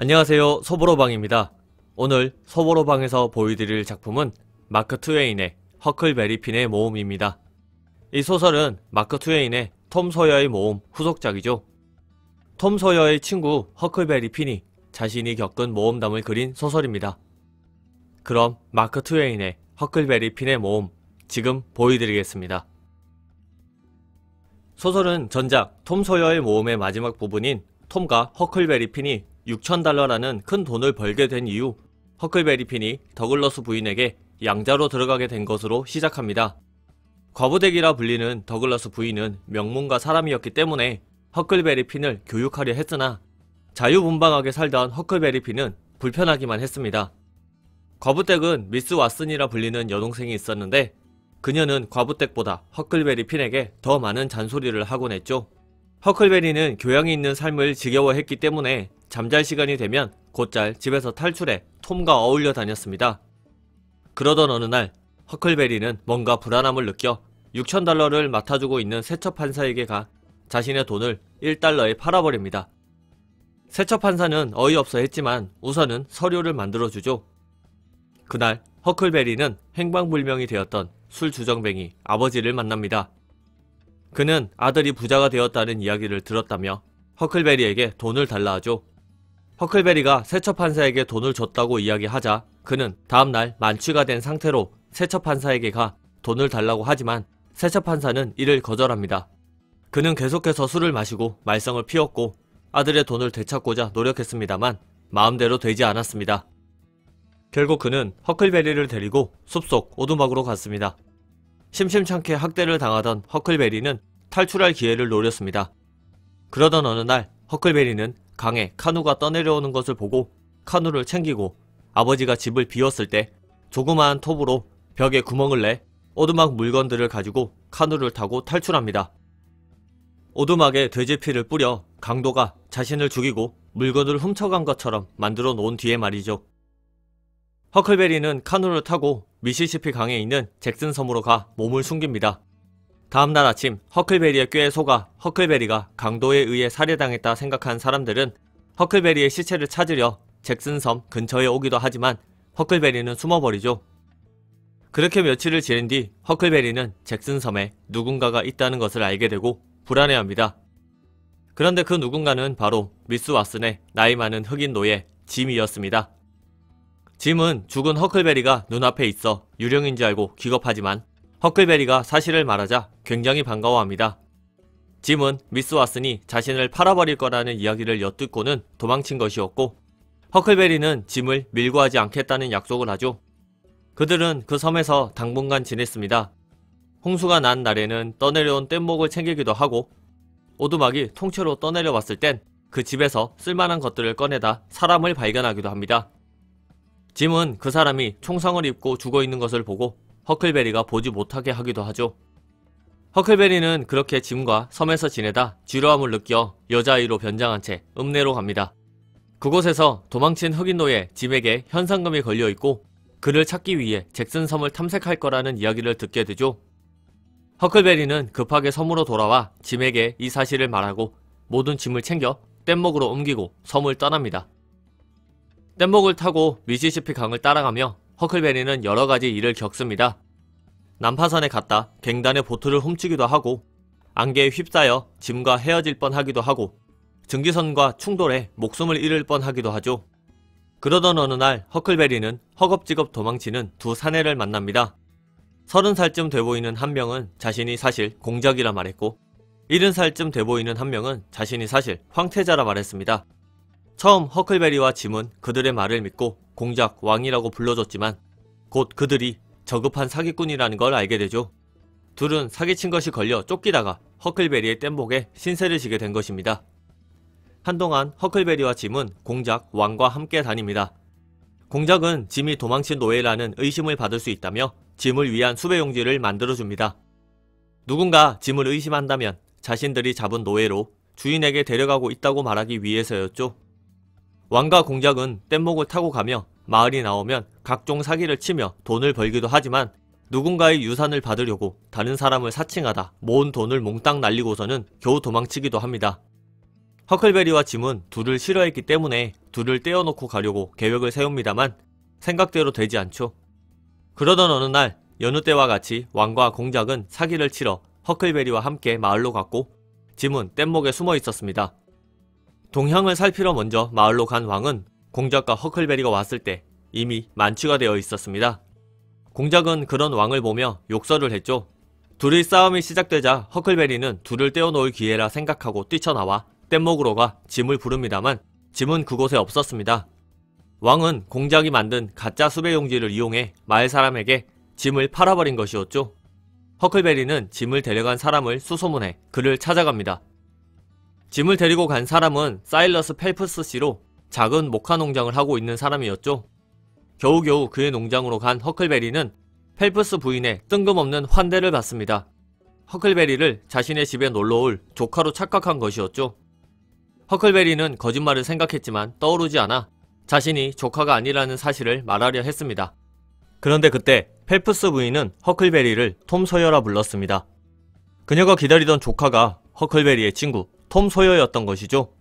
안녕하세요, 소보로방입니다. 오늘 소보로방에서 보여드릴 작품은 마크 트웨인의 허클베리 핀의 모험입니다. 이 소설은 마크 트웨인의 톰 소여의 모험 후속작이죠. 톰 소여의 친구 허클베리 핀이 자신이 겪은 모험담을 그린 소설입니다. 그럼 마크 트웨인의 허클베리 핀의 모험 지금 보여드리겠습니다. 소설은 전작 톰 소여의 모험의 마지막 부분인 톰과 허클베리 핀이 $6,000라는 큰 돈을 벌게 된 이후 허클베리 핀이 더글러스 부인에게 양자로 들어가게 된 것으로 시작합니다. 과부댁이라 불리는 더글러스 부인은 명문가 사람이었기 때문에 허클베리 핀을 교육하려 했으나 자유분방하게 살던 허클베리 핀은 불편하기만 했습니다. 과부댁은 미스 왓슨이라 불리는 여동생이 있었는데 그녀는 과부댁보다 허클베리 핀에게 더 많은 잔소리를 하곤 했죠. 허클베리는 교양이 있는 삶을 지겨워했기 때문에 잠잘 시간이 되면 곧잘 집에서 탈출해 톰과 어울려 다녔습니다. 그러던 어느 날 허클베리는 뭔가 불안함을 느껴 $6,000를 맡아주고 있는 세처판사에게 가 자신의 돈을 $1에 팔아버립니다. 세처판사는 어이없어 했지만 우선은 서류를 만들어주죠. 그날 허클베리는 행방불명이 되었던 술주정뱅이 아버지를 만납니다. 그는 아들이 부자가 되었다는 이야기를 들었다며 허클베리에게 돈을 달라 하죠. 허클베리가 세처판사에게 돈을 줬다고 이야기하자 그는 다음날 만취가 된 상태로 세처판사에게 가 돈을 달라고 하지만 세처판사는 이를 거절합니다. 그는 계속해서 술을 마시고 말썽을 피웠고 아들의 돈을 되찾고자 노력했습니다만 마음대로 되지 않았습니다. 결국 그는 허클베리를 데리고 숲속 오두막으로 갔습니다. 심심찮게 학대를 당하던 허클베리는 탈출할 기회를 노렸습니다. 그러던 어느 날 허클베리는 강에 카누가 떠내려오는 것을 보고 카누를 챙기고 아버지가 집을 비웠을 때 조그마한 톱으로 벽에 구멍을 내 오두막 물건들을 가지고 카누를 타고 탈출합니다. 오두막에 돼지피를 뿌려 강도가 자신을 죽이고 물건을 훔쳐간 것처럼 만들어 놓은 뒤에 말이죠. 허클베리는 카누를 타고 미시시피 강에 있는 잭슨 섬으로 가 몸을 숨깁니다. 다음날 아침 허클베리의 꾀에 속아 허클베리가 강도에 의해 살해당했다 생각한 사람들은 허클베리의 시체를 찾으려 잭슨 섬 근처에 오기도 하지만 허클베리는 숨어버리죠. 그렇게 며칠을 지낸 뒤 허클베리는 잭슨 섬에 누군가가 있다는 것을 알게 되고 불안해합니다. 그런데 그 누군가는 바로 미스 왓슨의 나이 많은 흑인 노예 짐이었습니다. 짐은 죽은 허클베리가 눈앞에 있어 유령인 줄 알고 기겁하지만 허클베리가 사실을 말하자 굉장히 반가워합니다. 짐은 미스 왓슨이 자신을 팔아버릴 거라는 이야기를 엿듣고는 도망친 것이었고 허클베리는 짐을 밀고 하지 않겠다는 약속을 하죠. 그들은 그 섬에서 당분간 지냈습니다. 홍수가 난 날에는 떠내려온 뗏목을 챙기기도 하고 오두막이 통째로 떠내려왔을 땐 그 집에서 쓸만한 것들을 꺼내다 사람을 발견하기도 합니다. 짐은 그 사람이 총상을 입고 죽어있는 것을 보고 허클베리가 보지 못하게 하기도 하죠. 허클베리는 그렇게 짐과 섬에서 지내다 지루함을 느껴 여자아이로 변장한 채 읍내로 갑니다. 그곳에서 도망친 흑인 노예 짐에게 현상금이 걸려있고 그를 찾기 위해 잭슨 섬을 탐색할 거라는 이야기를 듣게 되죠. 허클베리는 급하게 섬으로 돌아와 짐에게 이 사실을 말하고 모든 짐을 챙겨 뗏목으로 옮기고 섬을 떠납니다. 뗏목을 타고 미시시피 강을 따라가며 허클베리는 여러가지 일을 겪습니다. 난파선에 갔다 갱단의 보트를 훔치기도 하고 안개에 휩싸여 짐과 헤어질 뻔하기도 하고 증기선과 충돌해 목숨을 잃을 뻔하기도 하죠. 그러던 어느 날 허클베리는 허겁지겁 도망치는 두 사내를 만납니다. 30살쯤 돼 보이는 한 명은 자신이 사실 공작이라 말했고 70살쯤 돼 보이는 한 명은 자신이 사실 황태자라 말했습니다. 처음 허클베리와 짐은 그들의 말을 믿고 공작 왕이라고 불러줬지만 곧 그들이 저급한 사기꾼이라는 걸 알게 되죠. 둘은 사기친 것이 걸려 쫓기다가 허클베리의 뗏목에 신세를 지게 된 것입니다. 한동안 허클베리와 짐은 공작 왕과 함께 다닙니다. 공작은 짐이 도망친 노예라는 의심을 받을 수 있다며 짐을 위한 수배용지를 만들어줍니다. 누군가 짐을 의심한다면 자신들이 잡은 노예로 주인에게 데려가고 있다고 말하기 위해서였죠. 왕과 공작은 뗏목을 타고 가며 마을이 나오면 각종 사기를 치며 돈을 벌기도 하지만 누군가의 유산을 받으려고 다른 사람을 사칭하다 모은 돈을 몽땅 날리고서는 겨우 도망치기도 합니다. 허클베리와 짐은 둘을 싫어했기 때문에 둘을 떼어놓고 가려고 계획을 세웁니다만 생각대로 되지 않죠. 그러던 어느 날 여느 때와 같이 왕과 공작은 사기를 치러 허클베리와 함께 마을로 갔고 짐은 뗏목에 숨어 있었습니다. 동향을 살피러 먼저 마을로 간 왕은 공작과 허클베리가 왔을 때 이미 만취가 되어 있었습니다. 공작은 그런 왕을 보며 욕설을 했죠. 둘의 싸움이 시작되자 허클베리는 둘을 떼어놓을 기회라 생각하고 뛰쳐나와 뗏목으로 가 짐을 부릅니다만 짐은 그곳에 없었습니다. 왕은 공작이 만든 가짜 수배용지를 이용해 마을 사람에게 짐을 팔아버린 것이었죠. 허클베리는 짐을 데려간 사람을 수소문해 그를 찾아갑니다. 짐을 데리고 간 사람은 사일러스 펠프스 씨로 작은 목화 농장을 하고 있는 사람이었죠. 겨우겨우 그의 농장으로 간 허클베리는 펠프스 부인의 뜬금없는 환대를 받습니다. 허클베리를 자신의 집에 놀러올 조카로 착각한 것이었죠. 허클베리는 거짓말을 생각했지만 떠오르지 않아 자신이 조카가 아니라는 사실을 말하려 했습니다. 그런데 그때 펠프스 부인은 허클베리를 톰 소여라 불렀습니다. 그녀가 기다리던 조카가 허클베리의 친구 톰 소여였던 것이죠.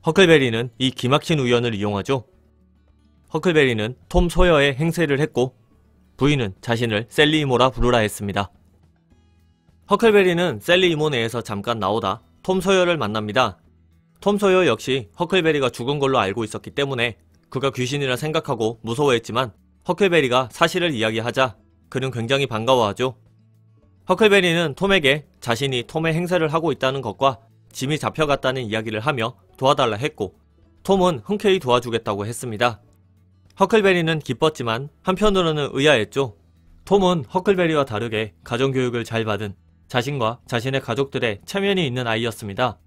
허클베리는 이 기막힌 우연을 이용하죠. 허클베리는 톰 소여의 행세를 했고 부인은 자신을 셀리 이모라 부르라 했습니다. 허클베리는 셀리 이모 내에서 잠깐 나오다 톰 소여를 만납니다. 톰 소여 역시 허클베리가 죽은 걸로 알고 있었기 때문에 그가 귀신이라 생각하고 무서워했지만 허클베리가 사실을 이야기하자 그는 굉장히 반가워하죠. 허클베리는 톰에게 자신이 톰의 행세를 하고 있다는 것과 짐이 잡혀갔다는 이야기를 하며 도와달라 했고 톰은 흔쾌히 도와주겠다고 했습니다. 허클베리는 기뻤지만 한편으로는 의아했죠. 톰은 허클베리와 다르게 가정교육을 잘 받은 자신과 자신의 가족들의 체면이 있는 아이였습니다.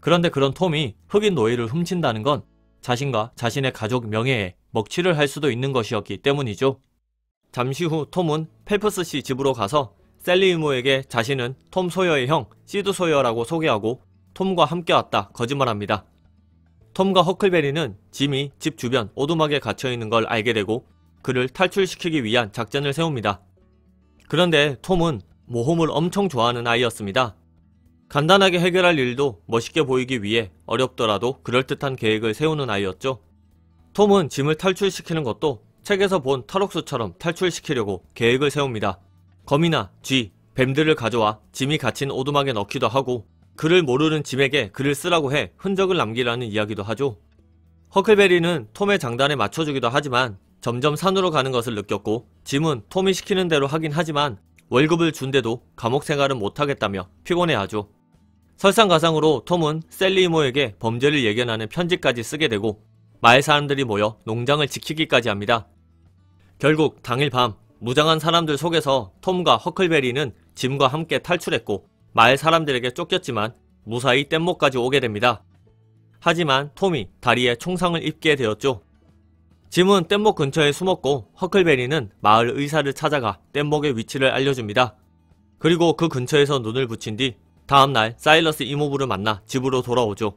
그런데 그런 톰이 흑인 노예를 훔친다는 건 자신과 자신의 가족 명예에 먹칠을 할 수도 있는 것이었기 때문이죠. 잠시 후 톰은 펠프스 씨 집으로 가서 셀리 이모에게 자신은 톰 소여의 형 시드 소여라고 소개하고 톰과 함께 왔다 거짓말합니다. 톰과 허클베리는 짐이 집 주변 오두막에 갇혀있는 걸 알게 되고 그를 탈출시키기 위한 작전을 세웁니다. 그런데 톰은 모험을 엄청 좋아하는 아이였습니다. 간단하게 해결할 일도 멋있게 보이기 위해 어렵더라도 그럴듯한 계획을 세우는 아이였죠. 톰은 짐을 탈출시키는 것도 책에서 본 탈옥수처럼 탈출시키려고 계획을 세웁니다. 거미나 쥐, 뱀들을 가져와 짐이 갇힌 오두막에 넣기도 하고 글을 모르는 짐에게 글을 쓰라고 해 흔적을 남기라는 이야기도 하죠. 허클베리는 톰의 장단에 맞춰주기도 하지만 점점 산으로 가는 것을 느꼈고 짐은 톰이 시키는 대로 하긴 하지만 월급을 준대도 감옥 생활은 못하겠다며 피곤해하죠. 설상가상으로 톰은 셀리 이모에게 범죄를 예견하는 편지까지 쓰게 되고 마을 사람들이 모여 농장을 지키기까지 합니다. 결국 당일 밤 무장한 사람들 속에서 톰과 허클베리는 짐과 함께 탈출했고 마을 사람들에게 쫓겼지만 무사히 뗏목까지 오게 됩니다. 하지만 톰이 다리에 총상을 입게 되었죠. 짐은 뗏목 근처에 숨었고 허클베리는 마을 의사를 찾아가 뗏목의 위치를 알려줍니다. 그리고 그 근처에서 눈을 붙인 뒤 다음날 사일러스 이모부를 만나 집으로 돌아오죠.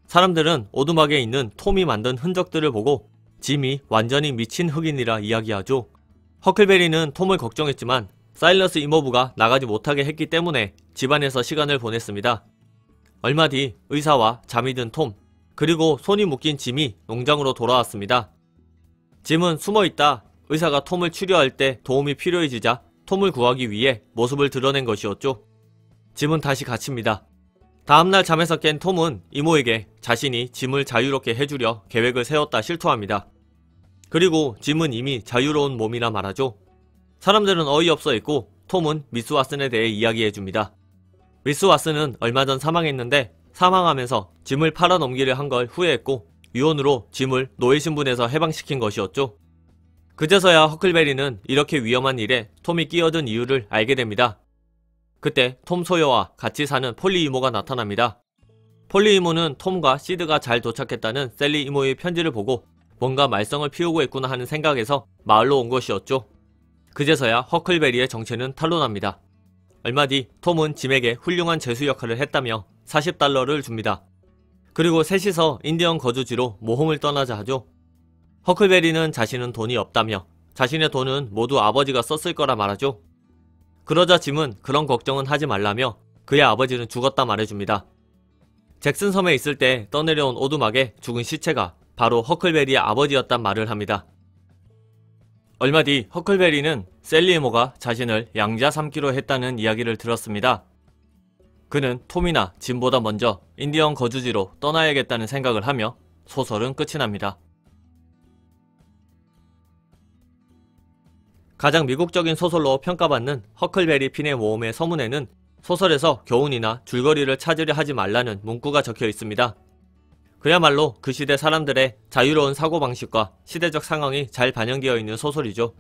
사람들은 오두막에 있는 톰이 만든 흔적들을 보고 짐이 완전히 미친 흑인이라 이야기하죠. 허클베리는 톰을 걱정했지만 사일러스 이모부가 나가지 못하게 했기 때문에 집안에서 시간을 보냈습니다. 얼마 뒤 의사와 잠이 든 톰, 그리고 손이 묶인 짐이 농장으로 돌아왔습니다. 짐은 숨어있다 의사가 톰을 치료할 때 도움이 필요해지자 톰을 구하기 위해 모습을 드러낸 것이었죠. 짐은 다시 갇힙니다. 다음날 잠에서 깬 톰은 이모에게 자신이 짐을 자유롭게 해주려 계획을 세웠다 실토합니다. 그리고 짐은 이미 자유로운 몸이라 말하죠. 사람들은 어이없어 했고 톰은 미스 왓슨에 대해 이야기해줍니다. 미스 왓슨은 얼마 전 사망했는데 사망하면서 짐을 팔아넘기려 한 걸 후회했고 유언으로 짐을 노예 신분에서 해방시킨 것이었죠. 그제서야 허클베리는 이렇게 위험한 일에 톰이 끼어든 이유를 알게 됩니다. 그때 톰 소여와 같이 사는 폴리 이모가 나타납니다. 폴리 이모는 톰과 시드가 잘 도착했다는 셀리 이모의 편지를 보고 뭔가 말썽을 피우고 있구나 하는 생각에서 마을로 온 것이었죠. 그제서야 허클베리의 정체는 탄로납니다. 얼마 뒤 톰은 짐에게 훌륭한 제수 역할을 했다며 40달러를 줍니다. 그리고 셋이서 인디언 거주지로 모험을 떠나자 하죠. 허클베리는 자신은 돈이 없다며 자신의 돈은 모두 아버지가 썼을 거라 말하죠. 그러자 짐은 그런 걱정은 하지 말라며 그의 아버지는 죽었다 말해줍니다. 잭슨 섬에 있을 때 떠내려온 오두막에 죽은 시체가 바로 허클베리의 아버지였단 말을 합니다. 얼마 뒤 허클베리는 셀리 이모가 자신을 양자 삼기로 했다는 이야기를 들었습니다. 그는 톰이나 짐보다 먼저 인디언 거주지로 떠나야겠다는 생각을 하며 소설은 끝이 납니다. 가장 미국적인 소설로 평가받는 허클베리 핀의 모험의 서문에는 소설에서 교훈이나 줄거리를 찾으려 하지 말라는 문구가 적혀 있습니다. 그야말로 그 시대 사람들의 자유로운 사고방식과 시대적 상황이 잘 반영되어 있는 소설이죠.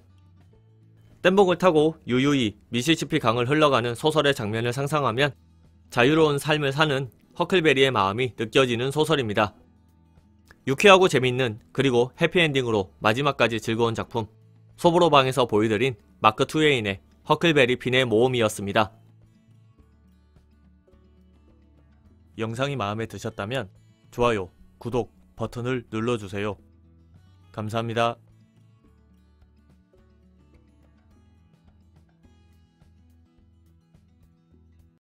뗏목을 타고 유유히 미시시피 강을 흘러가는 소설의 장면을 상상하면 자유로운 삶을 사는 허클베리의 마음이 느껴지는 소설입니다. 유쾌하고 재밌는 그리고 해피엔딩으로 마지막까지 즐거운 작품, 소보로방에서 보여드린 마크 트웨인의 허클베리 핀의 모험이었습니다. 영상이 마음에 드셨다면 좋아요, 구독 버튼을 눌러주세요. 감사합니다.